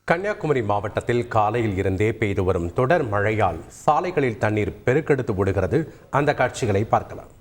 கன்னியாகுமரி மாவட்டத்தில் காலையில் இருந்தே பெய்து வரும் தொடர் மழையால் சாலைகளில் தண்ணீர் பெருக்கெடுத்து ஓடுகிறது. அந்த காட்சிகளை பார்க்கலாம்.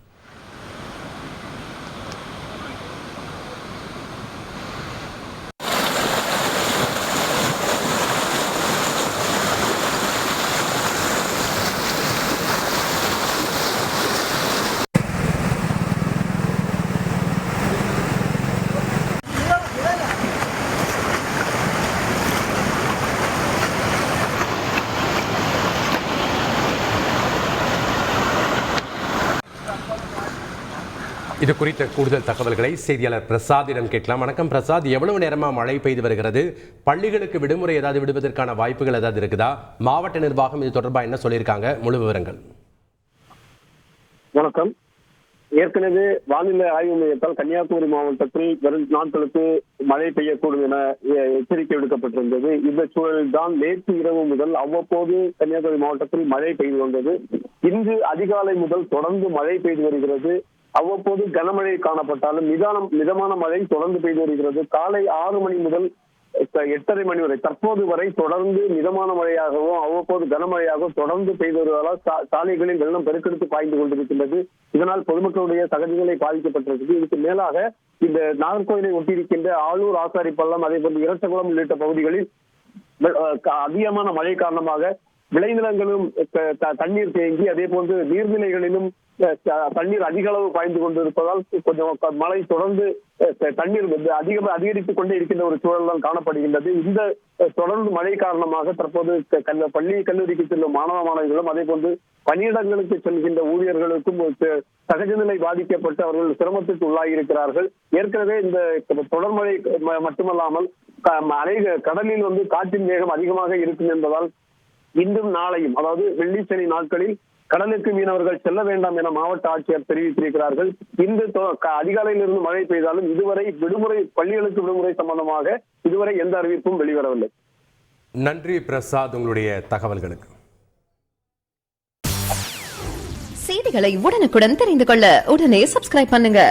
இது குறித்த கூடுதல் தகவல்களை செய்தியாளர் பிரசாத்திடம் கேட்கலாம். வணக்கம் பிரசாத், எவ்வளவு நேரமா மழை பெய்து வருகிறது? பள்ளிகளுக்கு விடுமுறை ஏதாவது விடுவதற்கான வாய்ப்புகள் ஏதாவது இருக்குதா? மாவட்ட நிர்வாகம் இது தொடர்பாக என்ன சொல்லியிருக்காங்க? முழு விவரங்கள். வணக்கம். ஏற்கனவே வானிலை ஆய்வு மையத்தால் கன்னியாகுமரி மாவட்டத்தில் வரும் நாட்களுக்கு மழை பெய்யக்கூடும் என எச்சரிக்கை விடுக்கப்பட்டிருந்தது. இந்த சூழலில் தான் நேற்று இரவு முதல் அவ்வப்போது கன்னியாகுமரி மாவட்டத்தில் மழை பெய்து வந்தது. இன்று அதிகாலை முதல் தொடர்ந்து மழை பெய்து வருகிறது. அவ்வப்போது கனமழை காணப்பட்டாலும் மிதமான மழை தொடர்ந்து பெய்து வருகிறது. காலை 6 மணி முதல் 8:30 மணி வரை தற்போது வரை தொடர்ந்து மிதமான மழையாகவும் அவ்வப்போது கனமழையாகவும் தொடர்ந்து பெய்து வருவதால் சாலைகளில் வெள்ளம் பெருக்கெடுத்து பாய்ந்து கொண்டிருக்கின்றது. இதனால் பொதுமக்களுடைய சகதிகளை பாதிக்கப்பட்டிருக்கிறது. இதுக்கு மேலாக இந்த நாகர்கோவிலை ஒட்டியிருக்கின்ற ஆளூர், ஆசாரிப்பள்ளம், அதே போன்று இரட்டகுளம் உள்ளிட்ட பகுதிகளில் அதிகமான மழை காரணமாக விளைநிலங்களும் தண்ணீர் தேங்கி, அதே போன்று நீர்நிலைகளிலும் தண்ணீர் அதிக அளவு பாய்ந்து கொண்டிருப்பதால் கொஞ்சம் மழை தொடர்ந்து தண்ணீர் அதிகரித்துக் கொண்டே இருக்கின்ற ஒரு சூழல் தான் காணப்படுகின்றது. இந்த தொடர்ந்து மழை காரணமாக தற்போது பள்ளி கல்லூரிக்கு செல்லும் மாணவ மாணவிகளும், அதே போன்று பணியிடங்களுக்கு செல்கின்ற ஊழியர்களுக்கும் சகஜ நிலை பாதிக்கப்பட்டு அவர்கள் சிரமத்திற்கு உள்ளாகியிருக்கிறார்கள். ஏற்கனவே இந்த தொடர் மழை மட்டுமல்லாமல் கடலில் காற்றின் வேகம் அதிகமாக இருக்கும் என்பதால் இன்றும் நாளையும், அதாவது வெள்ளி சனி நாட்களில் கடலுக்கு மீனவர்கள் செல்ல வேண்டாம் என மாவட்ட ஆட்சியர் தெரிவித்திருக்கிறார்கள். இன்று அதிகாலையிலிருந்து மழை பெய்தாலும் இதுவரை பள்ளிகளுக்கு விடுமுறை சம்பந்தமாக இதுவரை எந்த அறிவிப்பும் வெளிவரவில்லை. நன்றி பிரசாத், உங்களுடைய தகவல்களுக்கு. செய்திகளை உடனுக்குடன் தெரிந்து கொள்ள உடனே சப்ஸ்கிரைப் பண்ணுங்க.